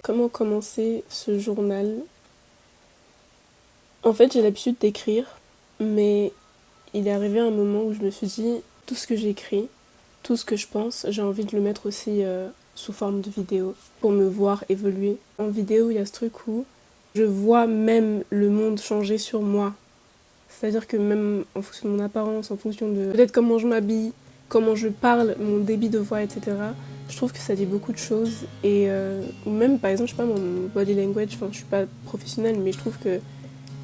Comment commencer ce journal? En fait, j'ai l'habitude d'écrire, mais il est arrivé un moment où je me suis dit, tout ce que j'écris, tout ce que je pense, j'ai envie de le mettre aussi sous forme de vidéo pour me voir évoluer. En vidéo, il y a ce truc où je vois même le monde changer sur moi. C'est-à-dire que même en fonction de mon apparence, en fonction de peut-être comment je m'habille, comment je parle, mon débit de voix, etc. Je trouve que ça dit beaucoup de choses. Et ou même, par exemple, je sais pas, mon body language, enfin, je suis pas professionnelle, mais je trouve qu'il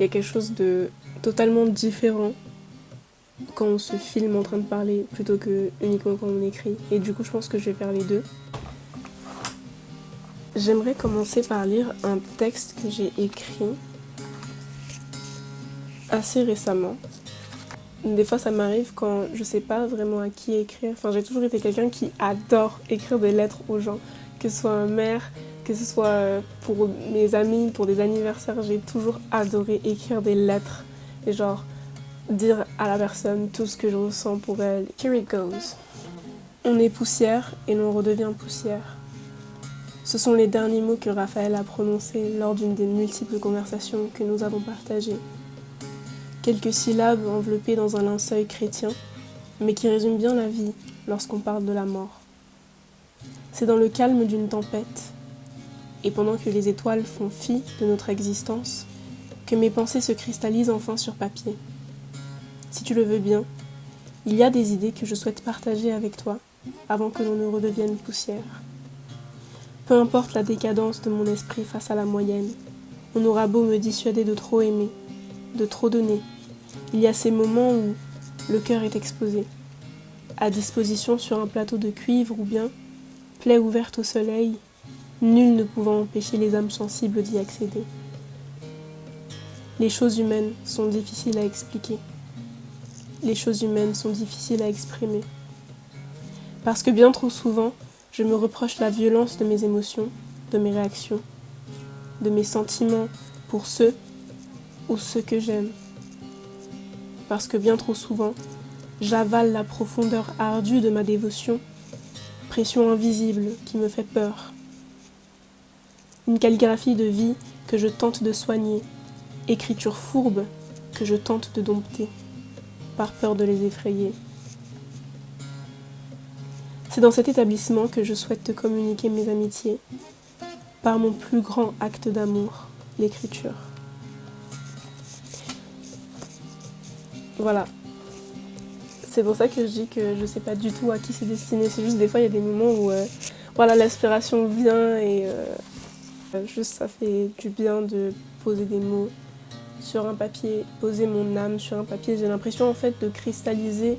y a quelque chose de totalement différent quand on se filme en train de parler plutôt que uniquement quand on écrit. Et du coup, je pense que je vais faire les deux. J'aimerais commencer par lire un texte que j'ai écrit assez récemment. Des fois, ça m'arrive quand je sais pas vraiment à qui écrire. Enfin, j'ai toujours été quelqu'un qui adore écrire des lettres aux gens, que ce soit un maire, que ce soit pour mes amis, pour des anniversaires. J'ai toujours adoré écrire des lettres et genre dire à la personne tout ce que je ressens pour elle. Here it goes. On est poussière et l'on redevient poussière. Ce sont les derniers mots que Raphaël a prononcés lors d'une des multiples conversations que nous avons partagées. Quelques syllabes enveloppées dans un linceul chrétien, mais qui résument bien la vie lorsqu'on parle de la mort. C'est dans le calme d'une tempête, et pendant que les étoiles font fi de notre existence, que mes pensées se cristallisent enfin sur papier. Si tu le veux bien, il y a des idées que je souhaite partager avec toi avant que l'on ne redevienne poussière. Peu importe la décadence de mon esprit face à la moyenne, on aura beau me dissuader de trop aimer, de trop donner. Il y a ces moments où le cœur est exposé, à disposition sur un plateau de cuivre ou bien, plaie ouverte au soleil, nul ne pouvant empêcher les âmes sensibles d'y accéder. Les choses humaines sont difficiles à expliquer. Les choses humaines sont difficiles à exprimer. Parce que bien trop souvent, je me reproche la violence de mes émotions, de mes réactions, de mes sentiments pour ceux ou ceux que j'aime. Parce que bien trop souvent, j'avale la profondeur ardue de ma dévotion, pression invisible qui me fait peur. Une calligraphie de vie que je tente de soigner, écriture fourbe que je tente de dompter, par peur de les effrayer. C'est dans cet établissement que je souhaite te communiquer mes amitiés, par mon plus grand acte d'amour, l'écriture. Voilà. C'est pour ça que je dis que je sais pas du tout à qui c'est destiné. C'est juste des fois il y a des moments où voilà, l'inspiration vient et juste ça fait du bien de poser des mots sur un papier, poser mon âme sur un papier. J'ai l'impression en fait de cristalliser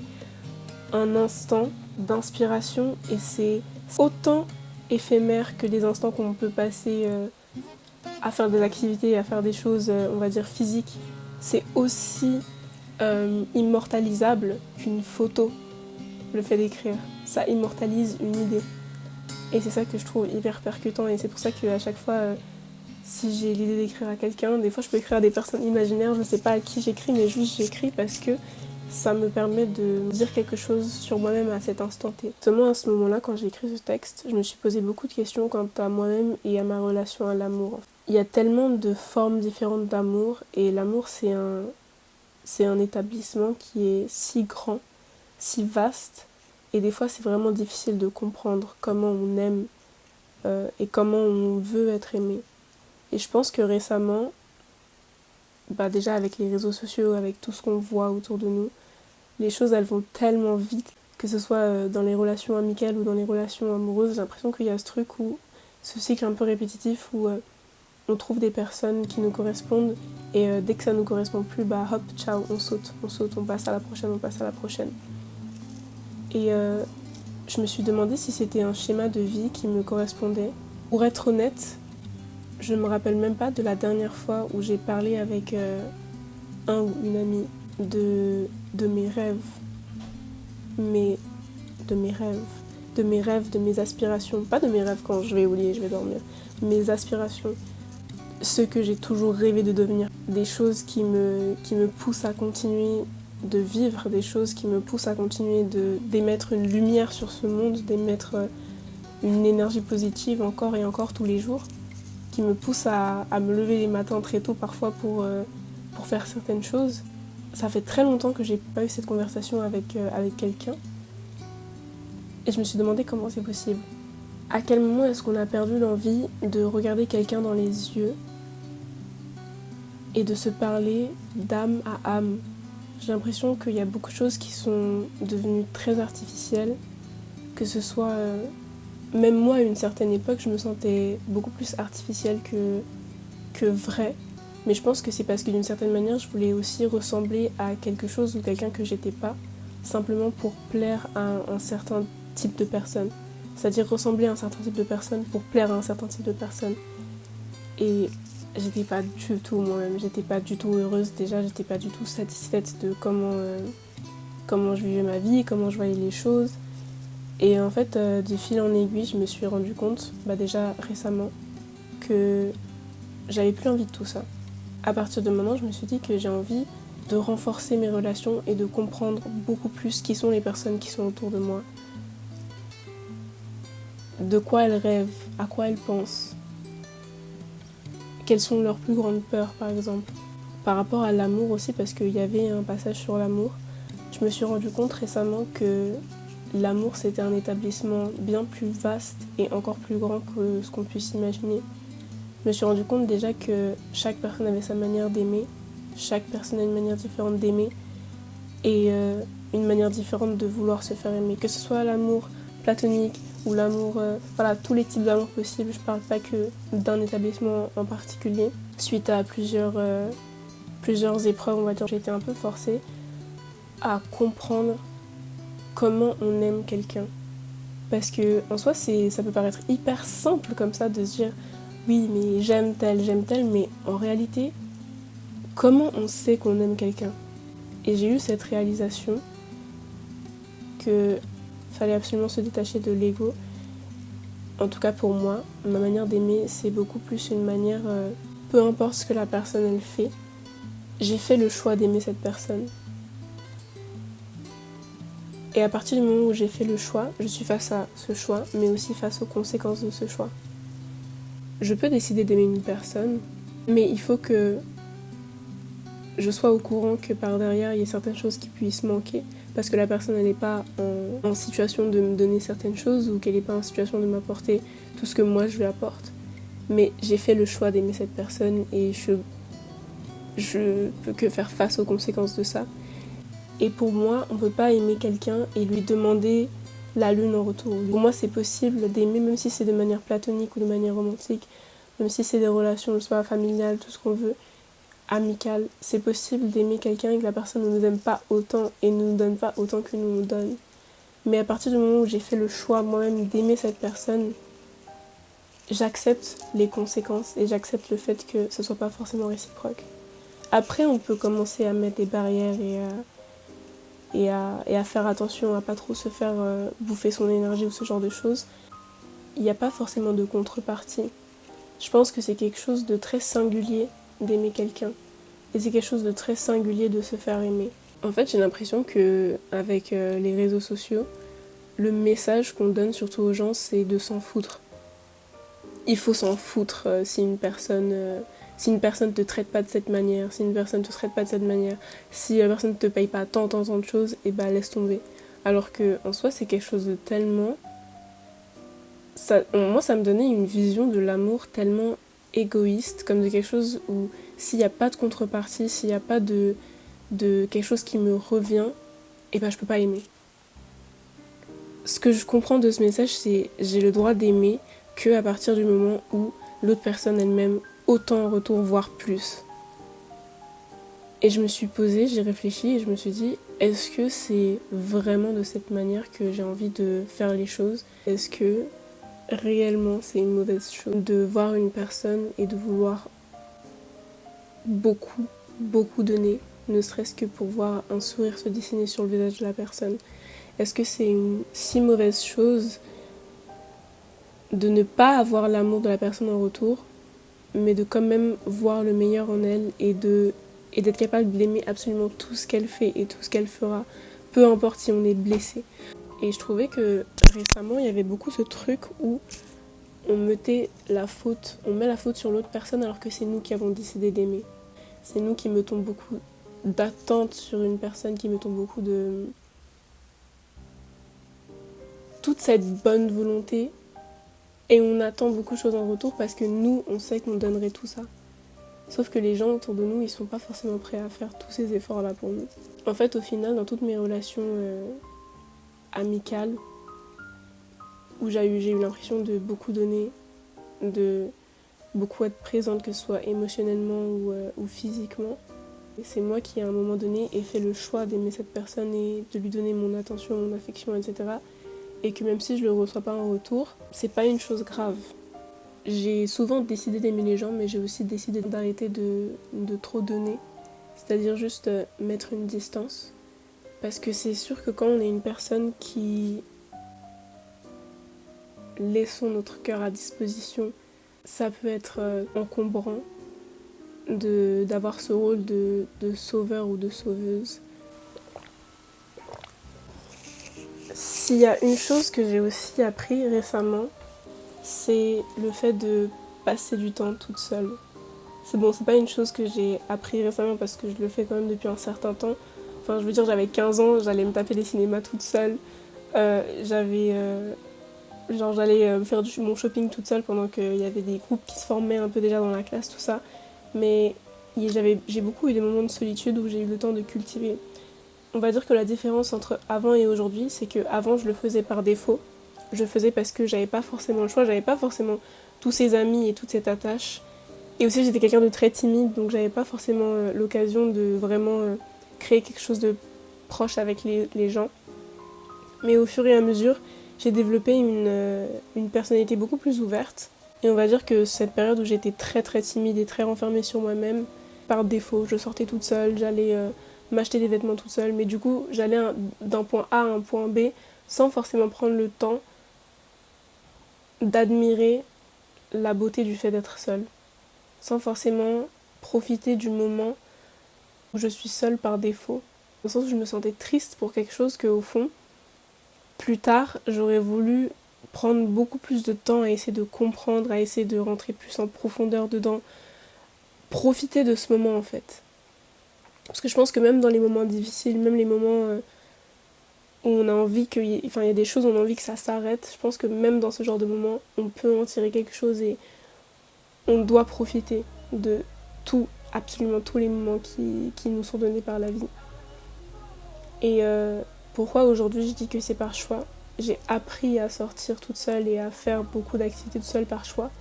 un instant d'inspiration et c'est autant éphémère que les instants qu'on peut passer à faire des activités, à faire des choses, on va dire physiques. C'est aussi immortalisable qu'une photo, le fait d'écrire. Ça immortalise une idée. Et c'est ça que je trouve hyper percutant et c'est pour ça qu'à chaque fois, si j'ai l'idée d'écrire à quelqu'un, des fois je peux écrire à des personnes imaginaires, je sais pas à qui j'écris, mais juste j'écris parce que ça me permet de dire quelque chose sur moi-même à cet instant T. Seulement à ce moment-là, quand j'ai écrit ce texte, je me suis posé beaucoup de questions quant à moi-même et à ma relation à l'amour. Il y a tellement de formes différentes d'amour et l'amour c'est un établissement qui est si grand, si vaste et des fois c'est vraiment difficile de comprendre comment on aime et comment on veut être aimé. Et je pense que récemment, déjà avec les réseaux sociaux, avec tout ce qu'on voit autour de nous, les choses elles vont tellement vite, que ce soit dans les relations amicales ou dans les relations amoureuses, j'ai l'impression qu'il y a ce truc où, ce cycle un peu répétitif où on trouve des personnes qui nous correspondent et dès que ça nous correspond plus, hop, ciao, on saute, on passe à la prochaine. Et je me suis demandé si c'était un schéma de vie qui me correspondait. Pour être honnête, je me rappelle même pas de la dernière fois où j'ai parlé avec un ou une amie de mes rêves, de mes aspirations, pas de mes rêves quand je vais au lit et je vais dormir, mes aspirations, ce que j'ai toujours rêvé de devenir, des choses qui me poussent à continuer de vivre, des choses qui me poussent à continuer d'émettre une lumière sur ce monde, d'émettre une énergie positive encore et encore tous les jours. qui me pousse à me lever les matins très tôt parfois pour faire certaines choses. Ça fait très longtemps que j'ai pas eu cette conversation avec quelqu'un. Et je me suis demandé comment c'est possible. À quel moment est-ce qu'on a perdu l'envie de regarder quelqu'un dans les yeux et de se parler d'âme à âme? J'ai l'impression qu'il y a beaucoup de choses qui sont devenues très artificielles, que ce soit... même moi, à une certaine époque, je me sentais beaucoup plus artificielle que vraie. Mais je pense que c'est parce que d'une certaine manière, je voulais aussi ressembler à quelque chose ou quelqu'un que j'étais pas, simplement pour plaire à un certain type de personne. C'est-à-dire ressembler à un certain type de personne pour plaire à un certain type de personne. Et j'étais pas du tout moi-même, j'étais pas du tout heureuse déjà, j'étais pas du tout satisfaite de comment je vivais ma vie, comment je voyais les choses. Et en fait, de fil en aiguille, je me suis rendu compte, déjà récemment, que j'avais plus envie de tout ça. À partir de maintenant, je me suis dit que j'ai envie de renforcer mes relations et de comprendre beaucoup plus qui sont les personnes qui sont autour de moi. De quoi elles rêvent, à quoi elles pensent. Quelles sont leurs plus grandes peurs, par exemple. Par rapport à l'amour aussi, parce qu'il y avait un passage sur l'amour, je me suis rendu compte récemment que l'amour, c'était un établissement bien plus vaste et encore plus grand que ce qu'on puisse imaginer. Je me suis rendu compte déjà que chaque personne avait sa manière d'aimer, chaque personne a une manière différente d'aimer et une manière différente de vouloir se faire aimer. Que ce soit l'amour platonique ou l'amour, tous les types d'amour possibles. Je parle pas que d'un établissement en particulier. Suite à plusieurs épreuves, on va dire, j'ai été un peu forcée à comprendre comment on aime quelqu'un. Parce que en soi, ça peut paraître hyper simple comme ça de se dire oui, mais j'aime tel, mais en réalité, comment on sait qu'on aime quelqu'un? Et j'ai eu cette réalisation que fallait absolument se détacher de l'ego. En tout cas pour moi, ma manière d'aimer, c'est beaucoup plus une manière, peu importe ce que la personne elle fait, j'ai fait le choix d'aimer cette personne. Et à partir du moment où j'ai fait le choix, je suis face à ce choix, mais aussi face aux conséquences de ce choix. Je peux décider d'aimer une personne, mais il faut que je sois au courant que par derrière, il y a certaines choses qui puissent manquer, parce que la personne n'est pas en situation de me donner certaines choses ou qu'elle n'est pas en situation de m'apporter tout ce que moi je lui apporte. Mais j'ai fait le choix d'aimer cette personne et je peux que faire face aux conséquences de ça. Et pour moi, on ne peut pas aimer quelqu'un et lui demander la lune en retour. Pour moi, c'est possible d'aimer, même si c'est de manière platonique ou de manière romantique, même si c'est des relations, je sais pas, familiales, tout ce qu'on veut, amicales. C'est possible d'aimer quelqu'un et que la personne ne nous aime pas autant et ne nous donne pas autant que nous donne. Mais à partir du moment où j'ai fait le choix moi-même d'aimer cette personne, j'accepte les conséquences et j'accepte le fait que ce soit pas forcément réciproque. Après, on peut commencer à mettre des barrières et à faire attention à pas trop se faire bouffer son énergie ou ce genre de choses. Il n'y a pas forcément de contrepartie. Je pense que c'est quelque chose de très singulier d'aimer quelqu'un. Et c'est quelque chose de très singulier de se faire aimer. En fait, j'ai l'impression qu'avec les réseaux sociaux, le message qu'on donne surtout aux gens, c'est de s'en foutre. Il faut s'en foutre si une personne te traite pas de cette manière, si une personne te traite pas de cette manière, si la personne te paye pas tant de choses, et laisse tomber. Alors que en soi, c'est quelque chose de tellement... moi, ça me donnait une vision de l'amour tellement égoïste, comme de quelque chose où s'il n'y a pas de contrepartie, s'il n'y a pas de quelque chose qui me revient, je peux pas aimer. Ce que je comprends de ce message, c'est j'ai le droit d'aimer qu'à partir du moment où l'autre personne elle-même autant en retour, voire plus. Et je me suis posée, j'ai réfléchi et je me suis dit, est-ce que c'est vraiment de cette manière que j'ai envie de faire les choses? Est-ce que réellement c'est une mauvaise chose de voir une personne et de vouloir beaucoup donner, ne serait-ce que pour voir un sourire se dessiner sur le visage de la personne? Est-ce que c'est une si mauvaise chose de ne pas avoir l'amour de la personne en retour, mais de quand même voir le meilleur en elle et d'être capable d'aimer absolument tout ce qu'elle fait et tout ce qu'elle fera, peu importe si on est blessé. Et je trouvais que récemment, il y avait beaucoup ce truc où on met la faute sur l'autre personne alors que c'est nous qui avons décidé d'aimer. C'est nous qui mettons beaucoup d'attentes sur une personne, qui mettons beaucoup de... toute cette bonne volonté, et on attend beaucoup de choses en retour parce que nous, on sait qu'on donnerait tout ça. Sauf que les gens autour de nous, ils sont pas forcément prêts à faire tous ces efforts-là pour nous. En fait, au final, dans toutes mes relations amicales, où j'ai eu l'impression de beaucoup donner, de beaucoup être présente, que ce soit émotionnellement ou physiquement, et c'est moi qui, à un moment donné, ai fait le choix d'aimer cette personne et de lui donner mon attention, mon affection, etc. Et que même si je le reçois pas en retour, c'est pas une chose grave. J'ai souvent décidé d'aimer les gens, mais j'ai aussi décidé d'arrêter de trop donner. C'est-à-dire juste mettre une distance. Parce que c'est sûr que quand on est une personne qui laissons notre cœur à disposition, ça peut être encombrant d'avoir ce rôle de sauveur ou de sauveuse. S'il y a une chose que j'ai aussi appris récemment, c'est le fait de passer du temps toute seule. C'est pas une chose que j'ai appris récemment parce que je le fais quand même depuis un certain temps. Enfin, je veux dire, j'avais 15 ans, j'allais me taper des cinémas toute seule. J'allais faire mon shopping toute seule pendant qu'il y avait des groupes qui se formaient un peu déjà dans la classe, tout ça. Mais j'ai beaucoup eu des moments de solitude où j'ai eu le temps de cultiver. On va dire que la différence entre avant et aujourd'hui, c'est que avant je le faisais par défaut. Je le faisais parce que j'avais pas forcément le choix, j'avais pas forcément tous ces amis et toute cette attache. Et aussi j'étais quelqu'un de très timide, donc j'avais pas forcément l'occasion de vraiment créer quelque chose de proche avec les gens. Mais au fur et à mesure, j'ai développé une personnalité beaucoup plus ouverte. Et on va dire que cette période où j'étais très très timide et très renfermée sur moi-même, par défaut, je sortais toute seule, j'allais m'acheter des vêtements toute seule, mais du coup j'allais d'un point A à un point B sans forcément prendre le temps d'admirer la beauté du fait d'être seule, sans forcément profiter du moment où je suis seule par défaut. Dans le sens où je me sentais triste pour quelque chose que, au fond, plus tard, j'aurais voulu prendre beaucoup plus de temps à essayer de comprendre, à essayer de rentrer plus en profondeur dedans, profiter de ce moment en fait. Parce que je pense que même dans les moments difficiles, même les moments où on a envie il y a des choses où on a envie que ça s'arrête, je pense que même dans ce genre de moments, on peut en tirer quelque chose et on doit profiter de tout, absolument tous les moments qui nous sont donnés par la vie. Et pourquoi aujourd'hui je dis que c'est par choix? J'ai appris à sortir toute seule et à faire beaucoup d'activités toute seule par choix.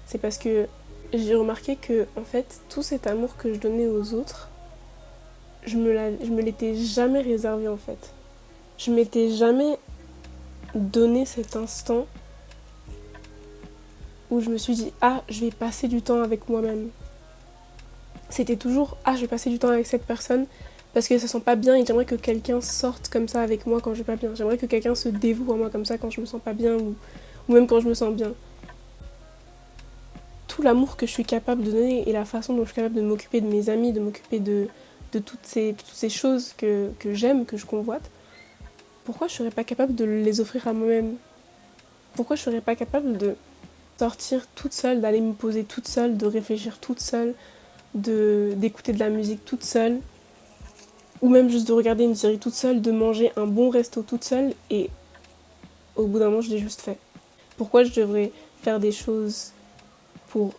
C'est parce que j'ai remarqué que en fait, tout cet amour que je donnais aux autres, je me l'étais jamais réservé en fait. Je m'étais jamais donné cet instant où je me suis dit ah, je vais passer du temps avec moi-même. C'était toujours ah, je vais passer du temps avec cette personne parce que ça sent pas bien et j'aimerais que quelqu'un sorte comme ça avec moi quand je vais pas bien. J'aimerais que quelqu'un se dévoue à moi comme ça quand je me sens pas bien ou même quand je me sens bien. Tout l'amour que je suis capable de donner et la façon dont je suis capable de m'occuper de mes amis, de m'occuper de toutes ces choses que j'aime, que je convoite, pourquoi je serais pas capable de les offrir à moi-même? Pourquoi je serais pas capable de sortir toute seule, d'aller me poser toute seule, de réfléchir toute seule, d'écouter de la musique toute seule, ou même juste de regarder une série toute seule, de manger un bon resto toute seule, et au bout d'un moment je l'ai juste fait. Pourquoi je devrais faire des choses pour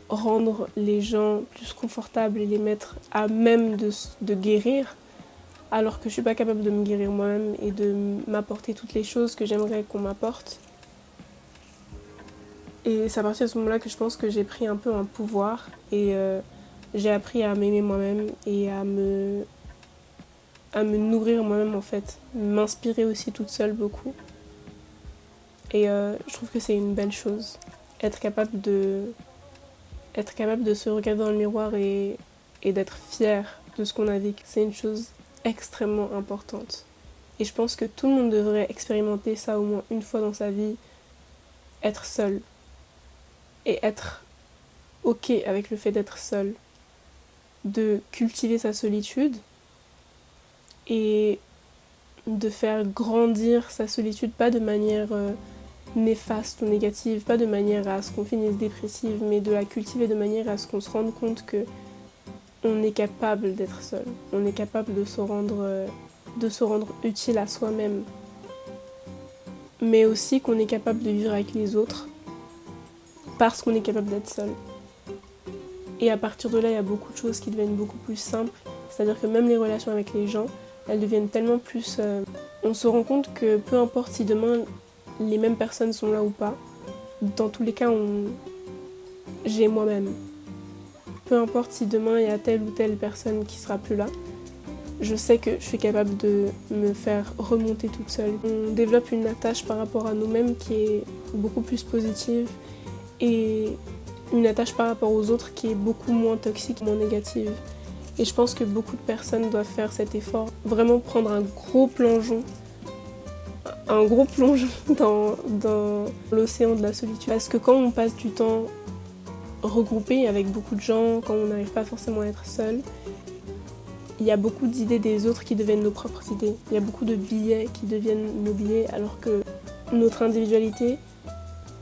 rendre les gens plus confortables et les mettre à même de guérir, alors que je suis pas capable de me guérir moi-même et de m'apporter toutes les choses que j'aimerais qu'on m'apporte. Et c'est à partir de ce moment-là que je pense que j'ai pris un peu un pouvoir et j'ai appris à m'aimer moi-même et à me nourrir moi-même en fait, m'inspirer aussi toute seule beaucoup. Et je trouve que c'est une belle chose, être capable de se regarder dans le miroir et d'être fier de ce qu'on a vécu. C'est une chose extrêmement importante. Et je pense que tout le monde devrait expérimenter ça au moins une fois dans sa vie, être seul. Et être ok avec le fait d'être seul. De cultiver sa solitude et de faire grandir sa solitude, pas de manière néfaste ou négative, pas de manière à ce qu'on finisse dépressive, mais de la cultiver de manière à ce qu'on se rende compte que on est capable d'être seul, on est capable de se rendre utile à soi-même, mais aussi qu'on est capable de vivre avec les autres parce qu'on est capable d'être seul. Et à partir de là, il y a beaucoup de choses qui deviennent beaucoup plus simples, c'est-à-dire que même les relations avec les gens, elles deviennent tellement plus... On se rend compte que peu importe si demain les mêmes personnes sont là ou pas, dans tous les cas, j'ai moi-même. Peu importe si demain il y a telle ou telle personne qui sera plus là, je sais que je suis capable de me faire remonter toute seule. On développe une attache par rapport à nous-mêmes qui est beaucoup plus positive et une attache par rapport aux autres qui est beaucoup moins toxique, moins négative. Et je pense que beaucoup de personnes doivent faire cet effort, vraiment prendre un gros plongeon dans l'océan de la solitude. Parce que quand on passe du temps regroupé avec beaucoup de gens, quand on n'arrive pas forcément à être seul, il y a beaucoup d'idées des autres qui deviennent nos propres idées. Il y a beaucoup de billets qui deviennent nos billets, alors que notre individualité,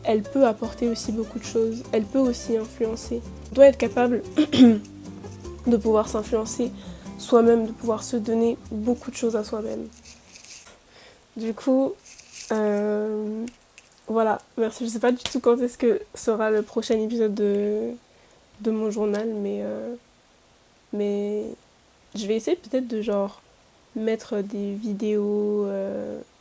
elle peut apporter aussi beaucoup de choses. Elle peut aussi influencer. On doit être capable de pouvoir s'influencer soi-même, de pouvoir se donner beaucoup de choses à soi-même. Du coup, voilà, merci. Je sais pas du tout quand est-ce que sera le prochain épisode de mon journal, mais je vais essayer peut-être de mettre des vidéos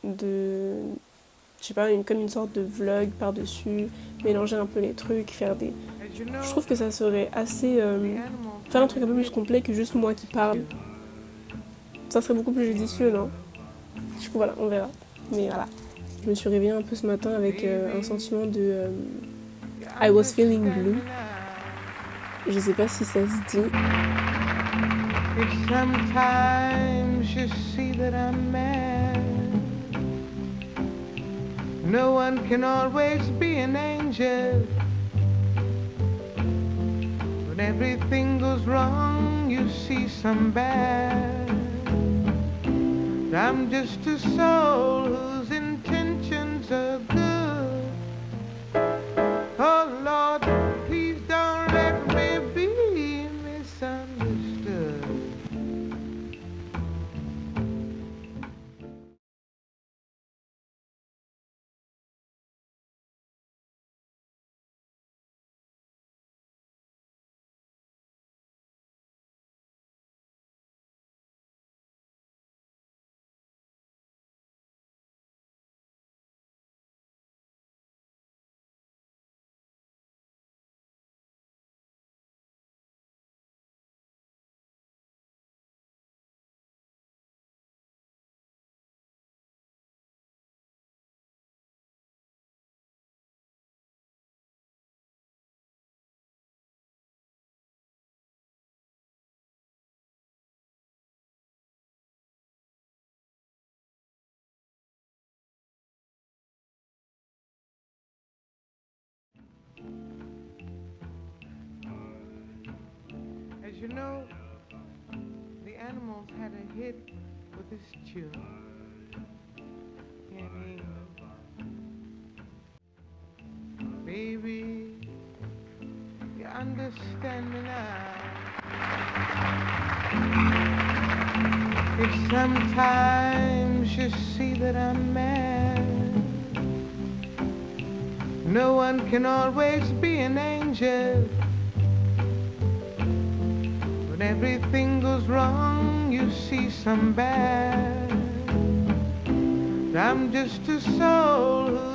je sais pas, comme une sorte de vlog par-dessus, mélanger un peu les trucs, faire des... Je trouve que ça serait assez... faire un truc un peu plus complet que juste moi qui parle. Ça serait beaucoup plus judicieux, non? Du coup, voilà, on verra. Mais voilà. Je me suis réveillée un peu ce matin avec un sentiment de... I was feeling blue. Je sais pas si ça se dit. If sometimes you see that I'm mad, no one can always be an angel. When everything goes wrong, you see some bad. I'm just a soul whose intentions are good. Oh Lord, please don't let me be misunderstood. As you know, the Animals had a hit with this tune. Baby, you understand me now. If sometimes you see that I'm mad, no one can always be an angel. When everything goes wrong, you see some bad. I'm just a soul who